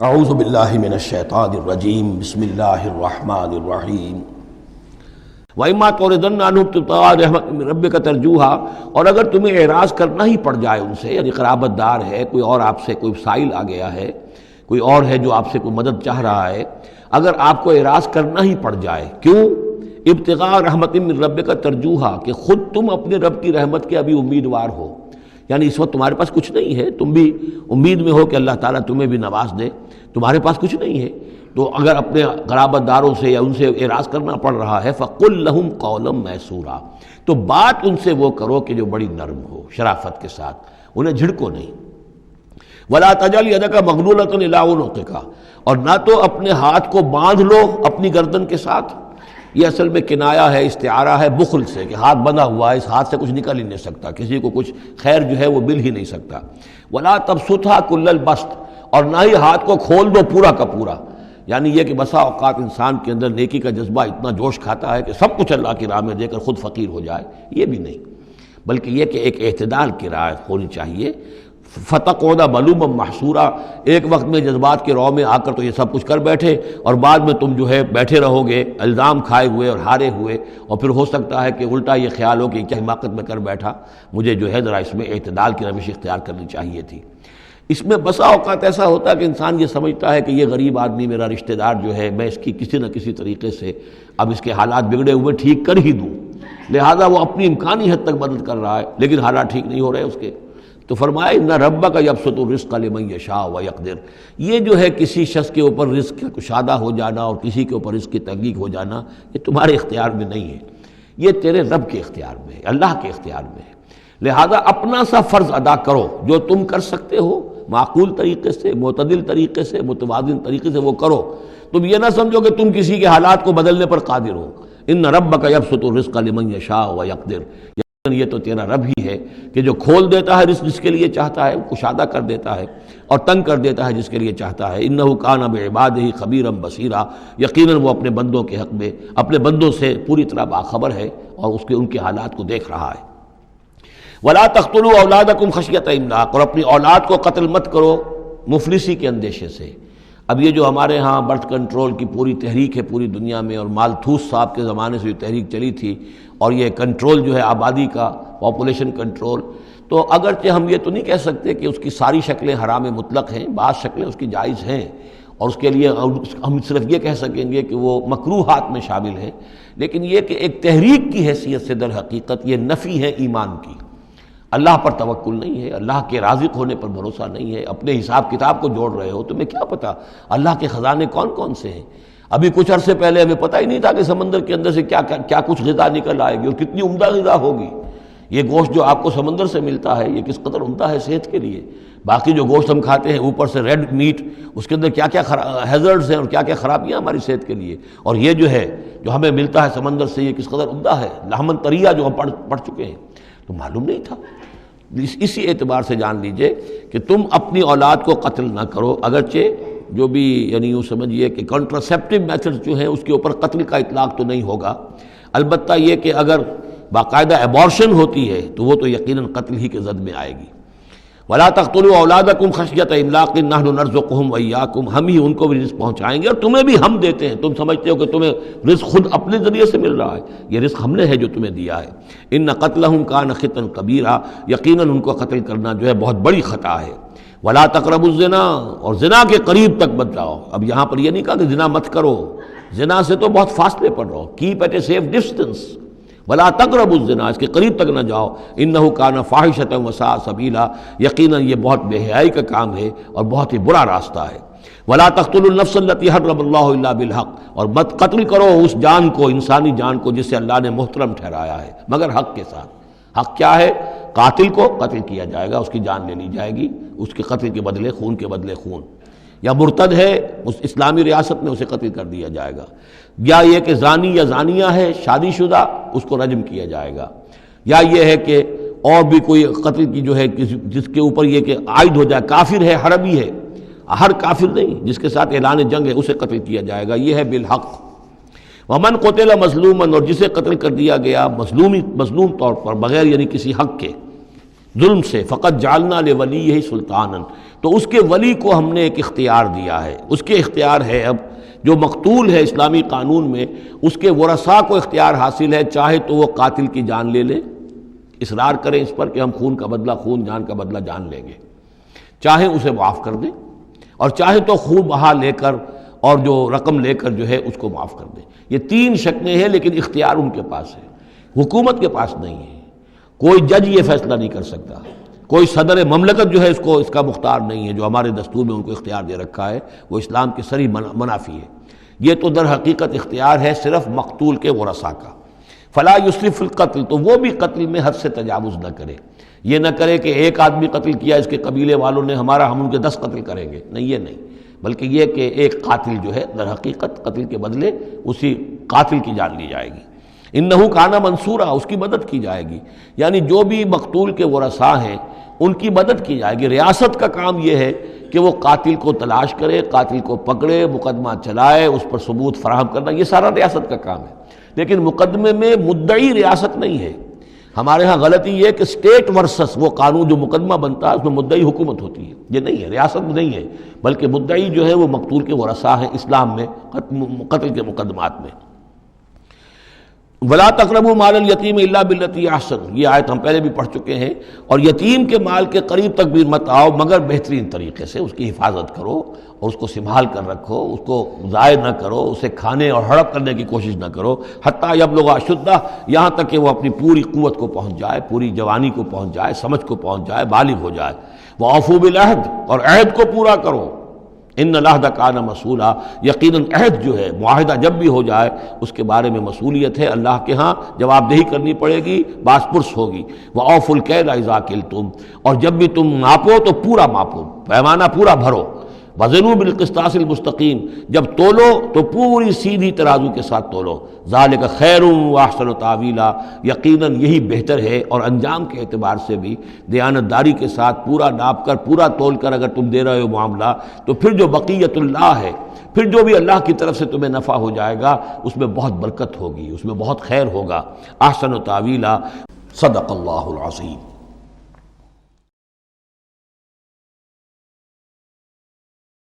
اعوذ باللہ من الشیطان الرجیم بسم اللہ الرحمن الرحیم وَإِمَّا تُعْرِضَنَّ عَنْهُمْ ابْتِغَاءَ رَحْمَةٍ مِّن رَّبِّكَ تَرْجُوهَا، اور اگر تمہیں اعراض کرنا ہی پڑ جائے ان سے، یعنی قرابت دار ہے، کوئی اور آپ سے کوئی سائل آ گیا ہے، کوئی اور ہے جو آپ سے کوئی مدد چاہ رہا ہے، اگر آپ کو اعراض کرنا ہی پڑ جائے، کیوں؟ ابتغاء رحمۃ من ربک ترجوہا، کہ خود تم اپنے رب کی رحمت کے ابھی امیدوار ہو، یعنی اس وقت تمہارے پاس کچھ نہیں ہے، تم بھی امید میں ہو کہ اللہ تعالیٰ تمہیں بھی نواز دے، تمہارے پاس کچھ نہیں ہے، تو اگر اپنے قرابت داروں سے یا ان سے اعراض کرنا پڑ رہا ہے فَقُلْ لَهُمْ قَوْلًا مَيْسُورًا، تو بات ان سے وہ کرو کہ جو بڑی نرم ہو، شرافت کے ساتھ، انہیں جھڑکو نہیں۔ وَلَا تَجْعَلْ يَدَكَ مَغْلُولَةً إِلَىٰ عُنُقِكَ، اور نہ تو اپنے ہاتھ کو باندھ لو اپنی گردن کے ساتھ، یہ اصل میں کنایا ہے، استعارہ ہے بخل سے، کہ ہاتھ بندھا ہوا ہے، اس ہاتھ سے کچھ نکل ہی نہیں سکتا، کسی کو کچھ خیر جو ہے وہ مل ہی نہیں سکتا۔ وَلَا تَبْسُطْهَا كُلَّ الْبَسْطِ، اور نہ ہی ہاتھ کو کھول دو پورا کا پورا، یعنی یہ کہ بسا اوقات انسان کے اندر نیکی کا جذبہ اتنا جوش کھاتا ہے کہ سب کچھ اللہ کی راہ میں دے کر خود فقیر ہو جائے، یہ بھی نہیں، بلکہ یہ کہ ایک اعتدال کی رعایت ہونی چاہیے۔ فَتَقْعُدَ مَلُومًا مَحْسُورًا، ایک وقت میں جذبات کے رو میں آ کر تو یہ سب کچھ کر بیٹھے، اور بعد میں تم جو ہے بیٹھے رہو گے الزام کھائے ہوئے اور ہارے ہوئے، اور پھر ہو سکتا ہے کہ الٹا یہ خیال ہو کہ کیا حماقت میں کر بیٹھا، مجھے جو ہے ذرا اس میں اعتدال کی روش اختیار کرنی چاہیے تھی۔ اس میں بسا اوقات ایسا ہوتا ہے کہ انسان یہ سمجھتا ہے کہ یہ غریب آدمی میرا رشتہ دار جو ہے، میں اس کی کسی نہ کسی طریقے سے اب اس کے حالات بگڑے ہوئے ٹھیک کر ہی دوں، لہذا وہ اپنی امکانی حد تک مدد کر رہا ہے، لیکن حالات ٹھیک نہیں ہو رہے اس کے، تو فرمایا ان ربک یبسط الرزق لمن یشاء ویقدر، یہ جو ہے کسی شخص کے اوپر رزق کا کشادہ ہو جانا اور کسی کے اوپر رزق کی تحقیق ہو جانا، یہ تمہارے اختیار میں نہیں ہے، یہ تیرے رب کے اختیار میں ہے، اللہ کے اختیار میں ہے، لہذا اپنا سا فرض ادا کرو جو تم کر سکتے ہو، معقول طریقے سے، معتدل طریقے سے، متوازن طریقے سے وہ کرو، تم یہ نہ سمجھو کہ تم کسی کے حالات کو بدلنے پر قادر ہو۔ ان ربک یبسط الرزق لمن یشاء ویقدر، یہ تو تیرا رب ہی ہے کہ جو کھول دیتا ہے رزق جس کے لیے چاہتا ہے، کشادہ کر دیتا ہے اور تنگ کر دیتا ہے جس کے لیے چاہتا ہے۔ انہ کان بعبادہ خبیرا بصیرا، یقیناً وہ اپنے بندوں کے حق میں اپنے بندوں سے پوری طرح باخبر ہے اور ان کے حالات کو دیکھ رہا ہے۔ وَلَا تَقْتُلُوا أَوْلَادَكُمْ خَشْيَةَ إِمْلَاقٍ، اور اپنی اولاد کو قتل مت کرو مفلسی کے اندیشے سے۔ اب یہ جو ہمارے ہاں برتھ کنٹرول کی پوری تحریک ہے پوری دنیا میں، اور مالتھوس صاحب کے زمانے سے جو تحریک چلی تھی، اور یہ کنٹرول جو ہے آبادی کا، پاپولیشن کنٹرول، تو اگرچہ ہم یہ تو نہیں کہہ سکتے کہ اس کی ساری شکلیں حرام مطلق ہیں، بعض شکلیں اس کی جائز ہیں، اور اس کے لیے ہم صرف یہ کہہ سکیں گے کہ وہ مکروہات میں شامل ہیں، لیکن یہ کہ ایک تحریک کی حیثیت سے در حقیقت یہ نفی ہے ایمان کی۔ اللہ پر توکل نہیں ہے، اللہ کے رازق ہونے پر بھروسہ نہیں ہے، اپنے حساب کتاب کو جوڑ رہے ہو، تمہیں کیا پتا اللہ کے خزانے کون کون سے ہیں؟ ابھی کچھ عرصے پہلے ہمیں پتہ ہی نہیں تھا کہ سمندر کے اندر سے کیا کچھ غذا نکل آئے گی اور کتنی عمدہ غذا ہوگی۔ یہ گوشت جو آپ کو سمندر سے ملتا ہے یہ کس قدر عمدہ ہے صحت کے لیے، باقی جو گوشت ہم کھاتے ہیں اوپر سے ریڈ میٹ، اس کے اندر کیا کیا ہیزرڈز ہیں اور کیا کیا خرابیاں ہماری صحت کے لیے، اور یہ جو ہے جو ہمیں ملتا ہے سمندر سے یہ کس قدر عمدہ ہے، لحمن طریہ جو ہم پڑھ چکے ہیں، تو معلوم نہیں تھا۔ اسی اعتبار سے جان لیجئے کہ تم اپنی اولاد کو قتل نہ کرو، اگرچہ جو بھی یعنی یوں سمجھیے کہ کنٹراسیپٹیو میتھڈ جو ہیں اس کے اوپر قتل کا اطلاق تو نہیں ہوگا، البتہ یہ کہ اگر باقاعدہ ایبارشن ہوتی ہے تو وہ تو یقیناً قتل ہی کے زد میں آئے گی۔ وَلَا تَقْتُلُوا أَوْلَادَكُمْ خَشْيَةَ إِمْلَاقٍ نَحْنُ نَرْزُقُهُمْ وَإِيَّاكُمْ، ہم ہی ان کو بھی رزق پہنچائیں گے اور تمہیں بھی ہم دیتے ہیں، تم سمجھتے ہو کہ تمہیں رزق خود اپنے ذریعے سے مل رہا ہے، یہ رزق ہم نے ہے جو تمہیں دیا ہے۔ إِنَّ قَتْلَهُمْ كَانَ خِطًا كَبِيرًا، یقیناً ان کو قتل کرنا جو ہے بہت بڑی خطا ہے۔ وَلَا تَقْرَبُوا الزِّنَا، اور زنا کے قریب تک مت جاؤ۔ اب یہاں پر یہ نہیں کہا کہ زنا مت کرو، زنا سے تو بہت فاصلے پر رہو، keep at a safe distance. وَلَا تَقْرَبُوا الزِّنَا، اس کے قریب تک نہ جاؤ، إِنَّهُ كَانَ فَاحِشَةً وَسَاءَ سَبِيلًا، یقیناً یہ بہت بے حیائی کا کام ہے اور بہت ہی برا راستہ ہے۔ وَلَا تَقْتُلُوا النَّفْسَ الَّتِي حَرَّمَ اللَّهُ إِلَّا بِالْحَقِّ، اور مت قتل کرو اس جان کو، انسانی جان کو جسے اللہ نے محترم ٹھہرایا ہے مگر حق کے ساتھ۔ حق کیا ہے؟ قاتل کو قتل کیا جائے گا، اس کی جان لے لی جائے گی، اس کے قتل کے بدلے خون کے بدلے خون، یا مرتد ہے اس اسلامی ریاست میں اسے قتل کر دیا جائے گا، یا یہ کہ زانی یا زانیہ ہے شادی شدہ اس کو رجم کیا جائے گا، یا یہ ہے کہ اور بھی کوئی قتل کی جو ہے جس کے اوپر یہ کہ عائد ہو جائے، کافر ہے حربی ہے، ہر کافر نہیں، جس کے ساتھ اعلان جنگ ہے اسے قتل کیا جائے گا، یہ ہے بالحق۔ ومن قتل مظلوما، اور جسے قتل کر دیا گیا مظلوم طور پر بغیر یعنی کسی حق کے، ظلم سے، فقط جعلنا لولیہ سلطانا، تو اس کے ولی کو ہم نے ایک اختیار دیا ہے، اس کے اختیار ہے اب جو مقتول ہے اسلامی قانون میں، اس کے ورثاء کو اختیار حاصل ہے، چاہے تو وہ قاتل کی جان لے لے، اصرار کریں اس پر کہ ہم خون کا بدلہ خون، جان کا بدلہ جان لیں گے، چاہے اسے معاف کر دیں، اور چاہے تو خون بہا لے کر اور جو رقم لے کر جو ہے اس کو معاف کر دیں۔ یہ تین شکلیں ہیں، لیکن اختیار ان کے پاس ہے، حکومت کے پاس نہیں ہے۔ کوئی جج یہ فیصلہ نہیں کر سکتا، کوئی صدر مملکت جو ہے اس کا مختار نہیں ہے، جو ہمارے دستور میں ان کو اختیار دے رکھا ہے وہ اسلام کے صریح منافی ہے۔ یہ تو در حقیقت اختیار ہے صرف مقتول کے ورثاء کا۔ فلا یسرف فی القتل، تو وہ بھی قتل میں حد سے تجاوز نہ کرے، یہ نہ کرے کہ ایک آدمی قتل کیا اس کے قبیلے والوں نے ہم ان کے 10 قتل کریں گے، نہیں، یہ نہیں، بلکہ یہ کہ ایک قاتل جو ہے در حقیقت قتل کے بدلے اسی قاتل کی جان لی جائے گی۔ انہو کان منصورا، اس کی مدد کی جائے گی، یعنی جو بھی مقتول کے ورثاء ہیں ان کی مدد کی جائے گی۔ ریاست کا کام یہ ہے کہ وہ قاتل کو تلاش کرے، قاتل کو پکڑے، مقدمہ چلائے، اس پر ثبوت فراہم کرنا، یہ سارا ریاست کا کام ہے۔ لیکن مقدمے میں مدعی ریاست نہیں ہے۔ ہمارے ہاں غلطی یہ ہے کہ اسٹیٹ ورسس وہ قانون جو مقدمہ بنتا ہے اس میں مدعی حکومت ہوتی ہے، یہ نہیں ہے، ریاست نہیں ہے، بلکہ مدعی جو ہے وہ مقتول کے ورثاء ہیں اسلام میں قتل کے مقدمات میں۔ وَلَا تَقْرَبُوا مَالَ الْيَتِيمِ إِلَّا بِالَّتِي أَحْسَنُ، یہ آیت ہم پہلے بھی پڑھ چکے ہیں، اور یتیم کے مال کے قریب تک بھی مت آؤ مگر بہترین طریقے سے، اس کی حفاظت کرو اور اس کو سنبھال کر رکھو، اس کو ضائع نہ کرو، اسے کھانے اور ہڑپ کرنے کی کوشش نہ کرو، حتیٰ یبلغ اشدہ، یہاں تک کہ وہ اپنی پوری قوت کو پہنچ جائے، پوری جوانی کو پہنچ جائے، سمجھ کو پہنچ جائے، بالغ ہو جائے۔ وَأَوْفُوا بِالْعَهْدِ، اور عہد کو پورا کرو، ان العہد کان مسئولا، یقیناً عہد جو ہے، معاہدہ جب بھی ہو جائے اس کے بارے میں مسئولیت ہے، اللہ کے ہاں جواب دہی کرنی پڑے گی، باس پرس ہوگی۔ وَأَوْفُوا الْكَيْلَ إِذَا كِلْتُمْ، اور جب بھی تم ناپو تو پورا ماپو، پیمانہ پورا بھرو۔ وَزِنُوا بِالْقِسْطَاسِ الْمُسْتَقِيمِ، جب تولو تو پوری سیدھی ترازو کے ساتھ تولو۔ ذَلِكَ خَيْرٌ وَأَحْسَنُ تَأْوِيلًا، یقیناً یہی بہتر ہے، اور انجام کے اعتبار سے بھی دیانت داری کے ساتھ پورا ناپ کر، پورا تول کر اگر تم دے رہے ہو معاملہ، تو پھر جو بقیت اللہ ہے، پھر جو بھی اللہ کی طرف سے تمہیں نفع ہو جائے گا اس میں بہت برکت ہوگی، اس میں بہت خیر ہوگا۔ احسن تأویلا، صدق اللہ العظیم۔